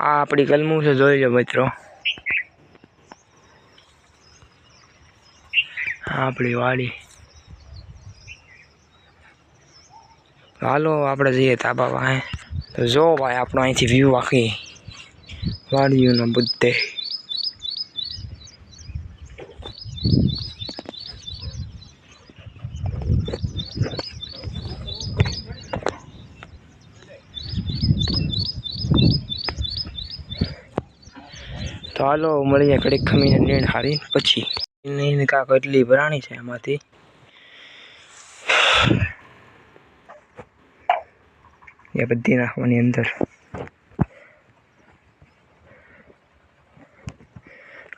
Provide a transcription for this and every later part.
આ આપણી કલમું છે, જોઈ લો મિત્રો. આપણી વાડી. હાલો આપણે જઈએ ધાબા પાસે. તો જો ભાઈ આપણો અહીંથી વ્યૂ આખી વાડીઓનો બધે. તો હાલો મળીએ ઘડીક ખમીને નીણ હારી પછી. નીણ કાંક એટલી ભરાણી છે એમાંથી. એ બધી નાખવાની અંદર.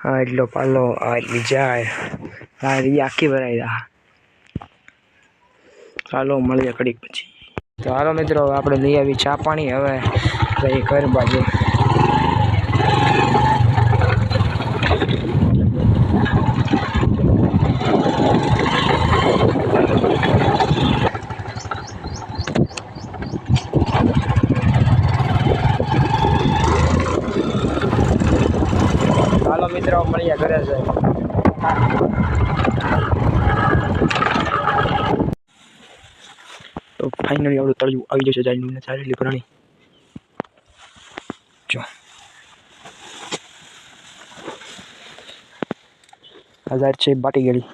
હા એટલો પાલો આ એટલી જાય. હા એ આખી ભરાઈ જાય. ચાલો મળીએ ઘડીક પછી. તો હાલો મિત્રો આપણે લઈ આવી ચા પાણી. હવે જઈ ઘર બાજુ. હાલો મિત્રો મળીએ ઘરે જઈ. તો ફાઇનલી આવડું તળિયું આવી જશે જાય ને ચારેલી પ્રાણી. જો હજાર છે બાટી ગયેલી.